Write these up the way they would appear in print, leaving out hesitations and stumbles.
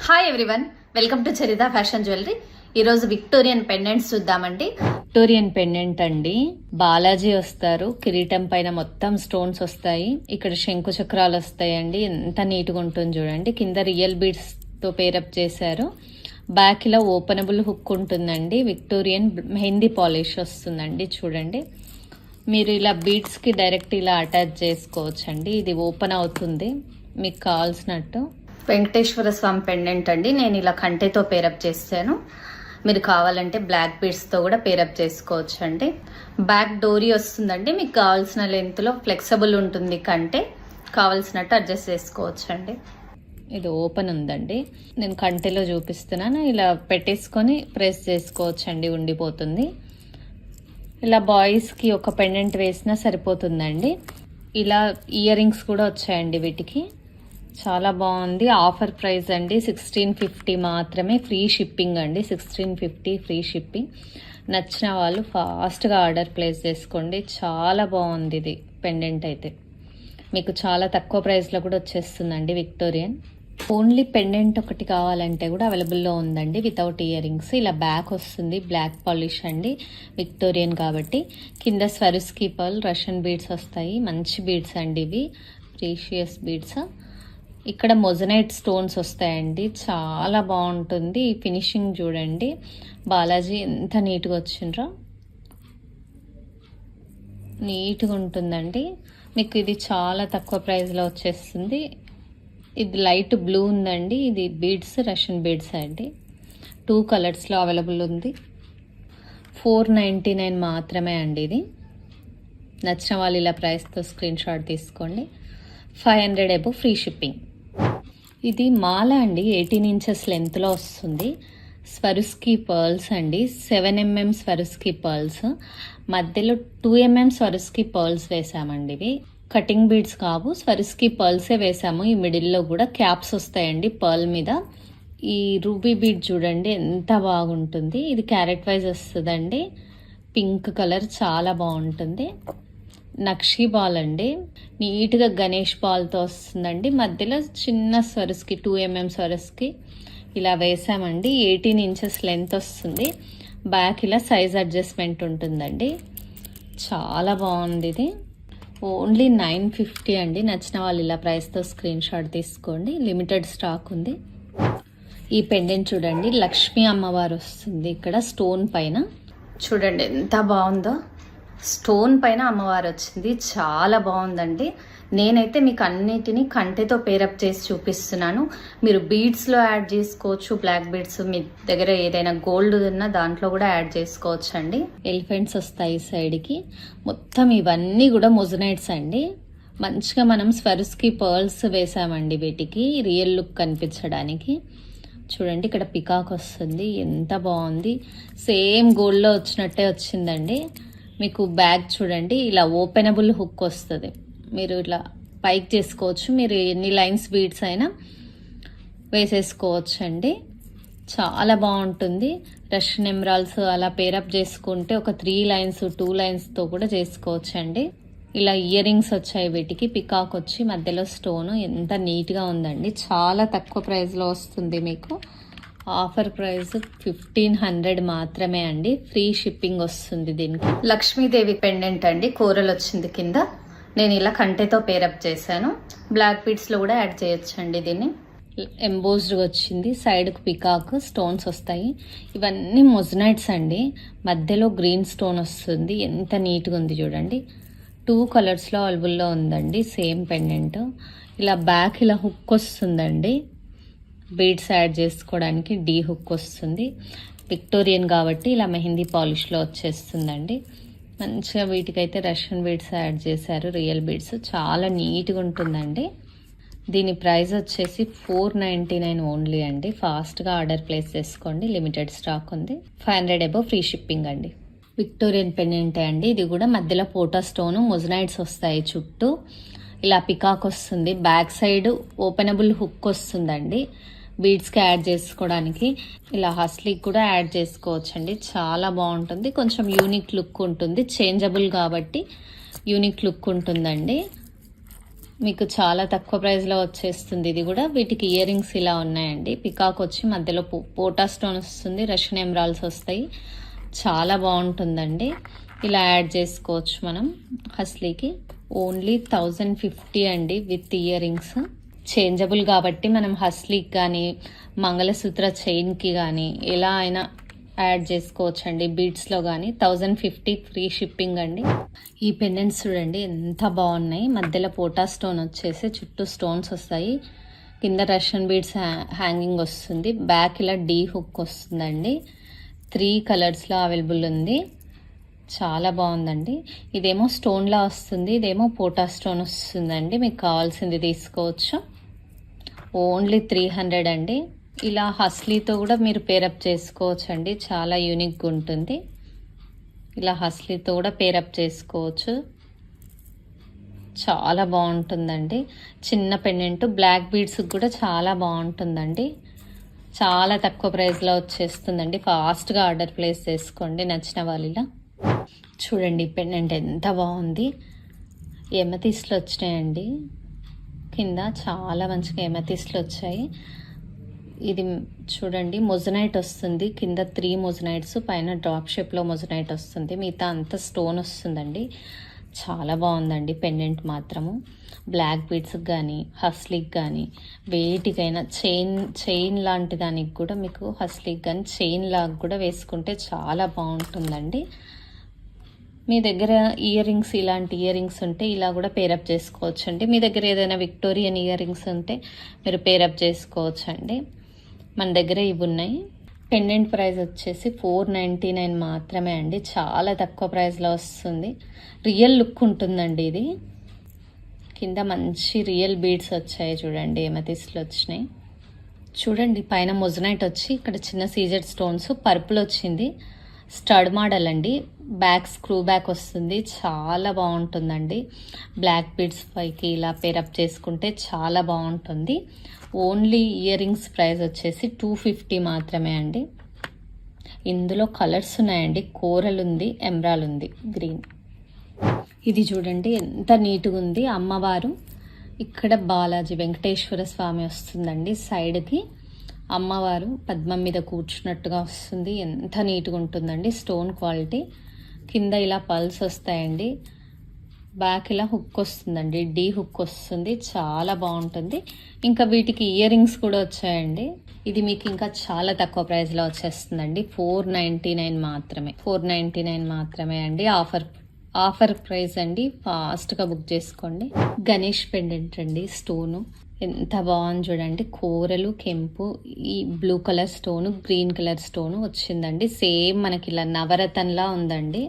Hi everyone, welcome to Charitha fashion jewellery. ఈరోజు Victorian pendants చూద్దామండి. Victorian pendant అండి, బాలాజీ వస్తారు, కిరీటం పైన మొత్తం స్టోన్స్ వస్తాయి, ఇక్కడ శంకు చక్రాలు వస్తాయండి. ఎంత నీట్గా ఉంటుంది చూడండి. కింద రియల్ బీడ్స్ తో పేరప్ చేశారు. బ్యాక్ ఇలా ఓపెనబుల్ హుక్ ఉంటుందండి. విక్టోరియన్ మెహందీ పాలిష్ వస్తుందండి. చూడండి, మీరు ఇలా బీడ్స్కి డైరెక్ట్ ఇలా అటాచ్ చేసుకోవచ్చండి. ఇది ఓపెన్ అవుతుంది మీకు కావాల్సినట్టు. వెంకటేశ్వర స్వామి పెండెంట్ అండి, నేను ఇలా కంటెతో పేరప్ చేశాను. మీరు కావాలంటే బ్లాక్ బీడ్స్తో కూడా పేరప్ చేసుకోవచ్చు అండి. బ్యాక్ డోరీ వస్తుందండి, మీకు కావాల్సిన లెంత్లో ఫ్లెక్సిబుల్ ఉంటుంది. కంటే కావాల్సినట్టు అడ్జస్ట్ చేసుకోవచ్చు అండి. ఇది ఓపెన్ ఉందండి, నేను కంటెలో చూపిస్తున్నాను. ఇలా పెట్టేసుకొని ప్రెస్ చేసుకోవచ్చు అండి, ఉండిపోతుంది. ఇలా బాయ్స్కి ఒక పెండెంట్ వేసినా సరిపోతుందండి. ఇలా ఇయర్ రింగ్స్ కూడా వచ్చాయండి వీటికి. చాలా బాగుంది. ఆఫర్ ప్రైస్ అండి, 1650 మాత్రమే. ఫ్రీ షిప్పింగ్ అండి, 1650 ఫ్రీ షిప్పింగ్. నచ్చిన వాళ్ళు ఫాస్ట్గా ఆర్డర్ ప్లేస్ చేసుకోండి. చాలా బాగుంది ఇది పెండెంట్ అయితే. మీకు చాలా తక్కువ ప్రైస్లో కూడా వచ్చేస్తుందండి విక్టోరియన్. ఓన్లీ పెండెంట్ ఒకటి కావాలంటే కూడా అవైలబుల్లో ఉందండి, వితౌట్ ఇయర్ రింగ్స్. ఇలా బ్యాక్ వస్తుంది, బ్లాక్ పాలిష్ అండి, విక్టోరియన్ కాబట్టి. కింద స్వరుస్కి పర్ల్ రష్యన్ బీడ్స్ వస్తాయి. మంచి బీడ్స్ అండి ఇవి, ప్రీషియస్ బీడ్స్. ఇక్కడ మొజనైట్ స్టోన్స్ వస్తాయండి, చాలా బాగుంటుంది. ఫినిషింగ్ చూడండి, బాలాజీ ఎంత నీట్గా వచ్చిండ్రో, నీట్గా ఉంటుందండి. మీకు ఇది చాలా తక్కువ ప్రైస్లో వచ్చేస్తుంది. ఇది లైట్ బ్లూ ఉందండి, ఇది బీడ్స్ రష్యన్ బీడ్స్ అండి. 2 కలర్స్లో అవైలబుల్ ఉంది. 499 మాత్రమే అండి ఇది. నచ్చిన వాళ్ళు ఇలా ప్రైస్తో స్క్రీన్ షాట్ తీసుకోండి. 500 అబోవ్ ఫ్రీ షిప్పింగ్. ఇది మాల అండి, 18 ఇంచెస్ లెంత్లో వస్తుంది. స్వరుస్కి పర్ల్స్ అండి, 7 mm స్వరుస్కి పర్ల్స్, మధ్యలో 2 mm స్వరుస్కి పర్ల్స్ వేసామండి. ఇవి కటింగ్ బీడ్స్ కావు, స్వరుస్కి పర్ల్సే వేసాము. ఈ మిడిల్లో కూడా క్యాప్స్ వస్తాయండి పర్ల్ మీద. ఈ రూబీ బీడ్ చూడండి ఎంత బాగుంటుంది. ఇది క్యారెట్ వైజ్ వస్తుందండి, పింక్ కలర్, చాలా బాగుంటుంది. నక్షీ బాల్ అండి, నీట్గా గణేష్ బాల్తో వస్తుందండి. మధ్యలో చిన్న స్వరస్కి 2 mm స్వరస్కి ఇలా వేసామండి. 18 ఇంచెస్ లెంత్ వస్తుంది. బ్యాక్ ఇలా సైజ్ అడ్జస్ట్మెంట్ ఉంటుందండి. చాలా బాగుంది ఇది. ఓన్లీ 950 అండి. నచ్చిన వాళ్ళు ఇలా ప్రైస్తో స్క్రీన్ షాట్ తీసుకోండి. లిమిటెడ్ స్టాక్ ఉంది. ఈ పెండెంట్ చూడండి, లక్ష్మీ అమ్మవారు వస్తుంది ఇక్కడ స్టోన్ పైన. చూడండి ఎంత బాగుందో, స్టోన్ పైన అమ్మవారు వచ్చింది, చాలా బాగుందండి. నేనైతే మీకు అన్నిటినీ కంటెతో పేరప్ చేసి చూపిస్తున్నాను. మీరు బీడ్స్లో యాడ్ చేసుకోవచ్చు, బ్లాక్ బీడ్స్, మీ దగ్గర ఏదైనా గోల్డ్ ఉన్నా దాంట్లో కూడా యాడ్ చేసుకోవచ్చు అండి. ఎలిఫెంట్స్ వస్తాయి సైడ్కి. మొత్తం ఇవన్నీ కూడా మొజనైట్స్ అండి. మంచిగా మనం స్వరుస్కి పర్ల్స్ వేసామండి వీటికి, రియల్ లుక్ కనిపించడానికి. చూడండి, ఇక్కడ పికాక్ వస్తుంది, ఎంత బాగుంది. సేమ్ గోల్డ్లో వచ్చినట్టే వచ్చిందండి. మీకు బ్యాగ్ చూడండి, ఇలా ఓపెనబుల్ హుక్ వస్తుంది. మీరు ఇట్లా పైకి చేసుకోవచ్చు, మీరు ఎన్ని లైన్స్ బీడ్స్ అయినా వేసేసుకోవచ్చు అండి. చాలా బాగుంటుంది. రష్యన్ ఎమరాల్డ్స్ అలా పేరప్ చేసుకుంటే ఒక 3 లైన్స్ 2 లైన్స్తో కూడా చేసుకోవచ్చు అండి. ఇలా ఇయర్ రింగ్స్ వచ్చాయి వీటికి, పికాక్ వచ్చి మధ్యలో స్టోను, ఎంత నీట్గా ఉందండి. చాలా తక్కువ ప్రైస్లో వస్తుంది మీకు. ఆఫర్ ప్రైస్ 1500 మాత్రమే అండి. ఫ్రీ షిప్పింగ్ వస్తుంది దీనికి. లక్ష్మీదేవి పెండెంట్ అండి, కూరలు వచ్చింది కింద. నేను ఇలా కంటెతో పేరప్ చేశాను. బ్లాక్ బీడ్స్లో కూడా యాడ్ చేయొచ్చు అండి దీన్ని. ఎంబోస్డ్ వచ్చింది, సైడ్కి పికాక్ స్టోన్స్ వస్తాయి. ఇవన్నీ మొజనైట్స్ అండి, మధ్యలో గ్రీన్ స్టోన్ వస్తుంది. ఎంత నీట్గా ఉంది చూడండి. 2 కలర్స్లో అవైలబుల్లో ఉందండి సేమ్ పెండెంట్. ఇలా బ్యాక్ ఇలా హుక్ వస్తుందండి, బీడ్స్ యాడ్ చేసుకోవడానికి డీ హుక్ వస్తుంది. విక్టోరియన్ కాబట్టి ఇలా మెహందీ పాలిష్లో వచ్చేస్తుందండి. మంచిగా వీటికైతే రష్యన్ బీడ్స్ యాడ్ చేశారు, రియల్ బీడ్స్. చాలా నీట్గా ఉంటుందండి. దీని ప్రైస్ వచ్చేసి 499 ఓన్లీ అండి. ఫాస్ట్గా ఆర్డర్ ప్లేస్ చేసుకోండి, లిమిటెడ్ స్టాక్ ఉంది. 500 అబోవ్ ఫ్రీ షిప్పింగ్ అండి. విక్టోరియన్ పెండెంటే అండి, ఇది కూడా మధ్యలో పోటా స్టోను, మొజనైట్స్ వస్తాయి చుట్టూ. ఇలా పికాక్ వస్తుంది. బ్యాక్ సైడ్ ఓపెనబుల్ హుక్ వస్తుందండి బీడ్స్కి యాడ్ చేసుకోవడానికి. ఇలా హస్లీకి కూడా యాడ్ చేసుకోవచ్చు అండి. చాలా బాగుంటుంది, కొంచెం యూనిక్ లుక్ ఉంటుంది. చేంజబుల్ కాబట్టి యూనిక్ లుక్ ఉంటుందండి. మీకు చాలా తక్కువ ప్రైస్లో వచ్చేస్తుంది. ఇది కూడా వీటికి ఇయర్ రింగ్స్ ఇలా ఉన్నాయండి. పికాక్ వచ్చి మధ్యలో పోటా స్టోన్ వస్తుంది, రష్యన్ ఎమరాల్డ్స్ వస్తాయి. చాలా బాగుంటుందండి. ఇలా యాడ్ చేసుకోవచ్చు మనం హస్లీకి. ఓన్లీ 1050 అండి విత్ ఇయర్ రింగ్స్. చేంజబుల్ కాబట్టి మనం హస్లీకి కానీ మంగళసూత్ర చైన్కి కానీ ఎలా అయినా యాడ్ చేసుకోవచ్చు అండి. బీడ్స్లో కానీ 1050 ఫ్రీ షిప్పింగ్ అండి. ఈ పెండెంట్స్ చూడండి ఎంత బాగున్నాయి. మధ్యలో పోటా స్టోన్ వచ్చేసి చుట్టూ స్టోన్స్ వస్తాయి. కింద రష్యన్ బీడ్స్ హ్యాంగింగ్ వస్తుంది. బ్యాక్ ఇలా డీ హుక్ వస్తుందండి. 3 కలర్స్లో అవైలబుల్ ఉంది. చాలా బాగుందండి. ఇదేమో స్టోన్లా వస్తుంది, ఇదేమో పోటా స్టోన్ వస్తుందండి. మీకు కావాల్సింది తీసుకోవచ్చు. ఓన్లీ 300 అండి. ఇలా హస్లీతో కూడా మీరు పేరప్ చేసుకోవచ్చు అండి. చాలా యూనిక్గా ఉంటుంది. ఇలా హస్లీతో కూడా పేరప్ చేసుకోవచ్చు. చాలా బాగుంటుందండి. చిన్న పెండెంట్ బ్లాక్ బీడ్స్ కూడా చాలా బాగుంటుందండి. చాలా తక్కువ ప్రైస్లో వచ్చేస్తుందండి. ఫాస్ట్గా ఆర్డర్ ప్లేస్ చేసుకోండి నచ్చిన వాళ్ళ. చూడండి పెండెంట్ ఎంత బాగుంది. ఎమతిస్ట్లు వచ్చినాయండి. కింద చాలా మంచిగా ఎమతిస్ట్లు వచ్చాయి. ఇది చూడండి మొజనైట్ వస్తుంది. కింద 3 మొజనైట్స్, పైన డ్రాప్ షేప్లో మొజనైట్ వస్తుంది. మిగతా అంతా స్టోన్ వస్తుందండి. చాలా బాగుందండి పెండెంట్ మాత్రము. బ్లాక్ బీడ్స్కి కానీ హస్లీకి కానీ వేటికైనా చైన్ లాంటి దానికి కూడా మీకు హస్లీకి కానీ చైన్ లాగా కూడా వేసుకుంటే చాలా బాగుంటుందండి. మీ దగ్గర ఇయర్ రింగ్స్ ఇలాంటి ఇయర్ రింగ్స్ ఉంటే ఇలా కూడా పేరప్ చేసుకోవచ్చు అండి. మీ దగ్గర ఏదైనా విక్టోరియన్ ఇయర్ రింగ్స్ ఉంటే మీరు పేరప్ చేసుకోవచ్చు అండి. మన దగ్గర ఇవి ఉన్నాయి. పెండెంట్ ప్రైస్ వచ్చేసి 499 మాత్రమే అండి. చాలా తక్కువ ప్రైస్లో వస్తుంది. రియల్ లుక్ ఉంటుందండి ఇది. కింద మంచి రియల్ బీడ్స్ వచ్చాయి చూడండి, ఎమతిస్ట్లు వచ్చినాయి. చూడండి పైన మొజనైట్ వచ్చి ఇక్కడ చిన్న సీజెడ్ స్టోన్స్, పర్పుల్ వచ్చింది. స్టడ్ మోడల్ అండి. బ్యాక్ స్క్రూ బ్యాక్ వస్తుంది. చాలా బాగుంటుందండి. బ్లాక్ బీడ్స్ పైకి ఇలా పేరప్ చేసుకుంటే చాలా బాగుంటుంది. ఓన్లీ ఇయర్ రింగ్స్ ప్రైస్ వచ్చేసి 250 మాత్రమే అండి. ఇందులో కలర్స్ ఉన్నాయండి. కోరల్ ఉంది, ఎమరాల్ ఉంది, గ్రీన్. ఇది చూడండి ఎంత నీట్గా ఉంది. అమ్మవారు ఇక్కడ బాలాజీ వెంకటేశ్వర స్వామి వస్తుందండి. సైడ్కి అమ్మవారు పద్మం మీద కూర్చున్నట్టుగా వస్తుంది. ఎంత నీట్గా ఉంటుందండి. Stone quality. కింద ఇలా పల్స్ వస్తాయండి. బ్యాక్ ఇలా హుక్ వస్తుందండి, డీ హుక్ వస్తుంది. చాలా బాగుంటుంది. ఇంకా వీటికి ఇయర్ రింగ్స్ కూడా వచ్చాయండి. ఇది మీకు ఇంకా చాలా తక్కువ ప్రైస్లో వచ్చేస్తుందండి. 499 మాత్రమే. 499 మాత్రమే అండి. ఆఫర్ ప్రైస్ అండి. ఫాస్ట్గా బుక్ చేసుకోండి. గణేష్ పెండెంట్ అండి. స్టోను ఎంత బాగుంది చూడండి. కూరలు కెంపు, ఈ blue colour stone, green colour stone వచ్చిందండి. సేమ్ మనకి ఇలా నవరత్నంలా ఉందండి.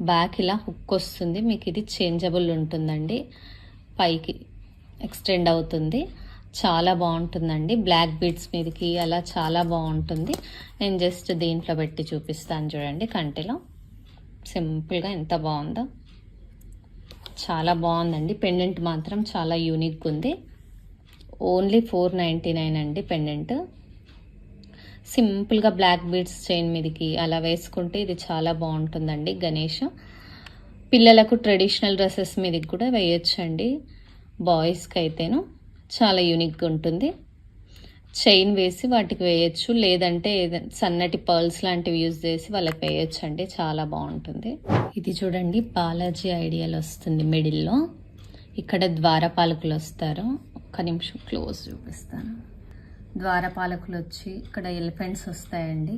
బ్యాక్ ఇలా హుక్ వస్తుంది. మీకు ఇది చేంజబుల్ ఉంటుందండి. పైకి ఎక్స్టెండ్ అవుతుంది. చాలా బాగుంటుందండి. బ్లాక్ బీడ్స్ మీదకి అలా చాలా బాగుంటుంది. నేను జస్ట్ దీంట్లో పెట్టి చూపిస్తాను చూడండి. కంటిలో సింపుల్గా ఎంత బాగుందో. చాలా బాగుందండి. పెండెంట్ మాత్రం చాలా యూనిక్గా ఉంది. ఓన్లీ 499 అండి పెండెంట్. సింపుల్గా బ్లాక్ బీడ్స్ చైన్ మీదకి అలా వేసుకుంటే ఇది చాలా బాగుంటుందండి. గణేష్ పిల్లలకు ట్రెడిషనల్ డ్రెస్సెస్ మీదకి కూడా వేయొచ్చండి. బాయ్స్కి అయితేను చాలా యూనిక్గా ఉంటుంది. చైన్ వేసి వాటికి వేయచ్చు, లేదంటే సన్నటి పర్ల్స్ లాంటివి యూజ్ చేసి వాళ్ళకి వేయచ్చు అండి. చాలా బాగుంటుంది. ఇది చూడండి బాలాజీ ఐడియల్ వస్తుంది మిడిల్లో. ఇక్కడ ద్వారపాలకులు వస్తారు. ఒక్క నిమిషం క్లోజ్ చూపిస్తాను. ద్వారపాలకులు వచ్చి ఇక్కడ ఎలిఫెంట్స్ వస్తాయండి.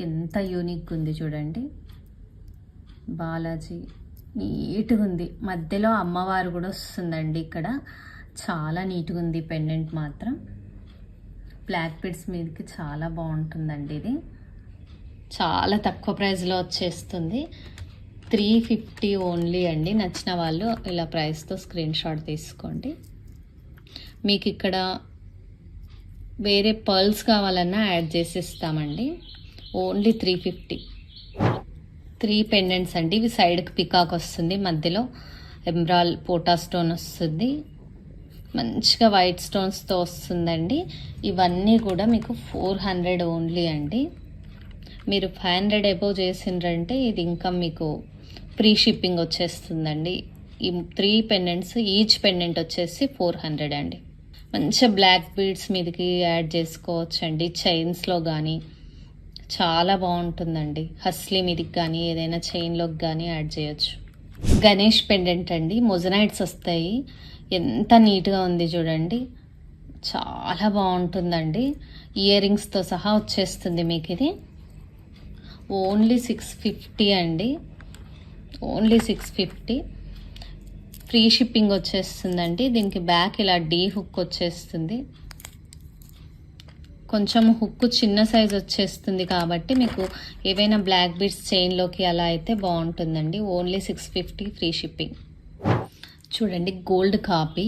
ఎంత యూనిక్గా ఉంది చూడండి. బాలాజీ నీట్గా ఉంది. మధ్యలో అమ్మవారు కూడా వస్తుందండి. ఇక్కడ చాలా నీట్గా ఉంది. పెండెంట్ మాత్రం బ్లాక్ బీడ్స్ మీదకి చాలా బాగుంటుందండి. ఇది చాలా తక్కువ ప్రైస్లో వచ్చేస్తుంది. 350 ఓన్లీ అండి. నచ్చిన వాళ్ళు ఇలా ప్రైస్తో స్క్రీన్ షాట్ తీసుకోండి. మీకు ఇక్కడ వేరే పర్ల్స్ కావాలన్నా యాడ్ చేసి ఇస్తామండి. ఓన్లీ 350. 3 పెండెంట్స్ అండి. ఇవి సైడ్కి పికాక్ వస్తుంది, మధ్యలో ఎమరాల్ పోటా స్టోన్ వస్తుంది. మంచిగా వైట్ స్టోన్స్తో వస్తుందండి. ఇవన్నీ కూడా మీకు 400 ఓన్లీ అండి. మీరు 500 అబోవ్ చేసిండ్రంటే ఇది ఇంకా మీకు ఫ్రీ షిప్పింగ్ వచ్చేస్తుందండి. ఈ 3 పెండెంట్స్, ఈచ్ పెండెంట్ వచ్చేసి 400 అండి. మంచిగా బ్లాక్ బీడ్స్ మీదకి యాడ్ చేసుకోవచ్చు అండి, చైన్స్లో కానీ చాలా బాగుంటుందండి. హస్లీ మీదకి కానీ ఏదైనా చైన్లోకి కానీ యాడ్ చేయొచ్చు. గణేష్ పెండెంట్ అండి, మొజనైట్స్ వస్తాయి. ఎంత నీట్గా ఉంది చూడండి, చాలా బాగుంటుందండి. ఇయర్ రింగ్స్తో సహా వచ్చేస్తుంది మీకు. ఇది ఓన్లీ 650 అండి, ఓన్లీ 650. ఫ్రీ షిప్పింగ్ వచ్చేస్తుందండి. దీనికి బ్యాక్ ఇలా డీ హుక్ వచ్చేస్తుంది. కొంచెం హుక్ చిన్న సైజ్ వచ్చేస్తుంది కాబట్టి మీకు ఏవైనా బ్లాక్ బీడ్స్ చైన్లోకి అలా అయితే బాగుంటుందండి. Only 650 free shipping. చూడండి గోల్డ్ కాపీ,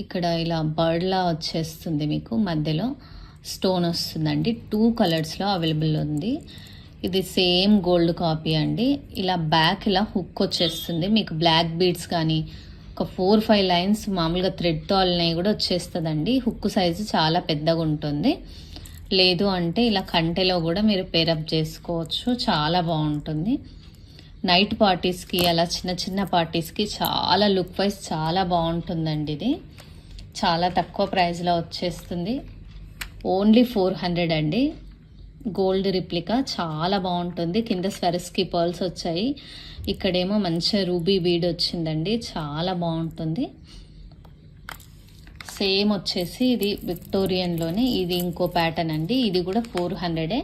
ఇక్కడ ఇలా బర్డ్లా వచ్చేస్తుంది, మీకు మధ్యలో స్టోన్ వస్తుందండి. 2 కలర్స్లో అవైలబుల్ ఉంది. ఇది సేమ్ గోల్డ్ కాపీ అండి. ఇలా బ్యాక్ ఇలా హుక్ వచ్చేస్తుంది మీకు. బ్లాక్ బీడ్స్ కానీ ఒక 4-5 లైన్స్ మామూలుగా థ్రెడ్తో అల్లినవి కూడా వచ్చేస్తుందండి. హుక్ సైజు చాలా పెద్దగా ఉంటుంది. లేదు అంటే ఇలా కంటెలో కూడా మీరు పేరప్ చేసుకోవచ్చు, చాలా బాగుంటుంది. నైట్ పార్టీస్కి అలా చిన్న చిన్న పార్టీస్కి చాలా లుక్ వైజ్ చాలా బాగుంటుందండి. ఇది చాలా తక్కువ ప్రైస్లో వచ్చేస్తుంది. ఓన్లీ 400 అండి. గోల్డ్ రిప్లికా చాలా బాగుంటుంది. కింద స్వెరస్కి పర్ల్స్ వచ్చాయి, ఇక్కడేమో మంచిగా రూబీ బీడ్ వచ్చిందండి, చాలా బాగుంటుంది. సేమ్ వచ్చేసి ఇది విక్టోరియన్లోనే ఇది ఇంకో ప్యాటర్న్ అండి. ఇది కూడా 400.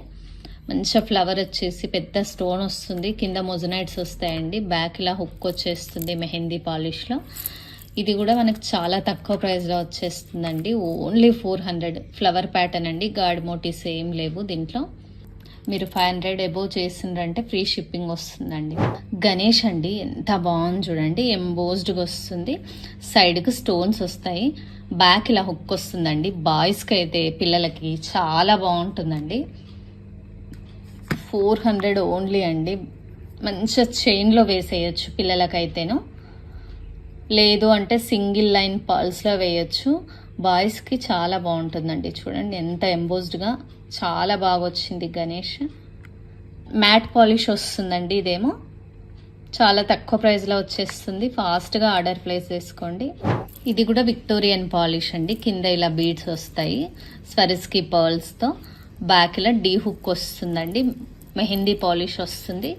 మంచిగా ఫ్లవర్ వచ్చేసి పెద్ద స్టోన్ వస్తుంది, కింద మొజనైట్స్ వస్తాయండి. బ్యాక్ ఇలా హుక్ వచ్చేస్తుంది మెహందీ పాలిష్లో. ఇది కూడా మనకు చాలా తక్కువ ప్రైస్లో వచ్చేస్తుందండి. ఓన్లీ 400. ఫ్లవర్ ప్యాటర్న్ అండి, గాడ్ మోటీస్ ఏం లేవు దీంట్లో. మీరు 500 అబోవ్ చేసిండ్రంటే ఫ్రీ షిప్పింగ్ వస్తుందండి. గణేష్ అండి, ఎంత బాగుంది చూడండి. ఎంబోస్డ్గా వస్తుంది, సైడ్కి స్టోన్స్ వస్తాయి, బ్యాక్ ఇలా హుక్ వస్తుందండి. బాయ్స్కి అయితే పిల్లలకి చాలా బాగుంటుందండి. 400 ఓన్లీ అండి. మంచిగా చైన్లో వేసేయచ్చు పిల్లలకైతేను, లేదు అంటే సింగిల్ లైన్ పర్ల్స్లో వేయచ్చు. బాయ్స్కి చాలా బాగుంటుందండి. చూడండి ఎంత ఎంబోస్డ్గా, చాలా బాగా వచ్చింది గణేష్. మ్యాట్ పాలిష్ వస్తుందండి. ఇదేమో చాలా తక్కువ ప్రైస్లో వచ్చేస్తుంది. ఫాస్ట్గా ఆర్డర్ ప్లేస్ చేసుకోండి. ఇది కూడా విక్టోరియన్ పాలిష్ అండి. కింద ఇలా బీడ్స్ వస్తాయి స్వరిస్కి పర్ల్స్తో. బ్యాక్ ఇలా డీ హుక్ వస్తుందండి. మెహందీ పాలిష్ వస్తుంది.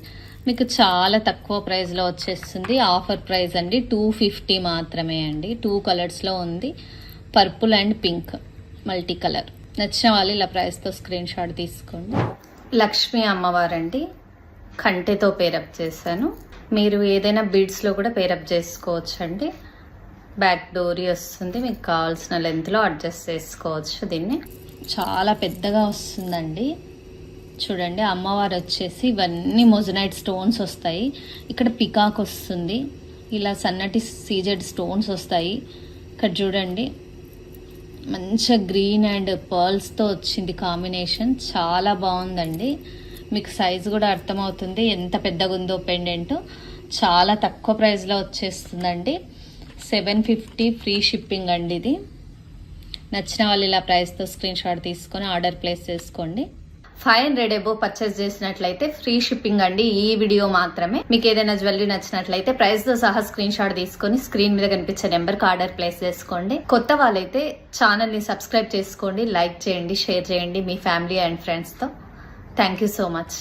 మీకు చాలా తక్కువ ప్రైస్లో వచ్చేస్తుంది. ఆఫర్ ప్రైస్ అండి, 250 మాత్రమే అండి. 2 కలర్స్లో ఉంది, purple and pink multi colour. నచ్చిన వాళ్ళు ఇలా ప్రైస్తో స్క్రీన్ షాట్ తీసుకోండి. లక్ష్మీ అమ్మవారండి, కంటెతో పేరప్ చేశాను. మీరు ఏదైనా బీడ్స్లో కూడా పేరప్ చేసుకోవచ్చు అండి. బ్యాక్ డోరీ వస్తుంది, మీకు కావాల్సిన లెంత్లో అడ్జస్ట్ చేసుకోవచ్చు. దీన్ని చాలా పెద్దగా వస్తుందండి. చూడండి అమ్మవారు వచ్చేసి ఇవన్నీ మొజనైట్ స్టోన్స్ వస్తాయి. ఇక్కడ పికాక్ వస్తుంది, ఇలా సన్నటి సీజెడ్ స్టోన్స్ వస్తాయి. ఇక్కడ చూడండి మంచిగా గ్రీన్ అండ్ పర్ల్స్తో వచ్చింది కాంబినేషన్, చాలా బాగుందండి. మీకు సైజు కూడా అర్థమవుతుంది ఎంత పెద్దగా ఉందో పెండెంట్. చాలా తక్కువ ప్రైస్లో వచ్చేస్తుందండి. 750 ఫ్రీ షిప్పింగ్ అండి. ఇది నచ్చిన వాళ్ళు ఇలా ప్రైస్తో స్క్రీన్ షాట్ తీసుకొని ఆర్డర్ ప్లేస్ చేసుకోండి. 500 అబోవ్ పర్చేస్ చేసినట్లయితే ఫ్రీ షిప్పింగ్ అండి. ఈ వీడియో మాత్రమే. మీకు ఏదైనా జ్యువెలరీ నచ్చినట్లయితే ప్రైస్ తో సహా స్క్రీన్ షాట్ తీసుకొని స్క్రీన్ మీద కనిపించే నెంబర్కి ఆర్డర్ ప్లేస్ చేసుకోండి. కొత్త వాళ్ళైతే ఛానల్ ని సబ్స్క్రైబ్ చేసుకోండి, లైక్ చేయండి, షేర్ చేయండి మీ ఫ్యామిలీ అండ్ ఫ్రెండ్స్ తో. Thank you so much.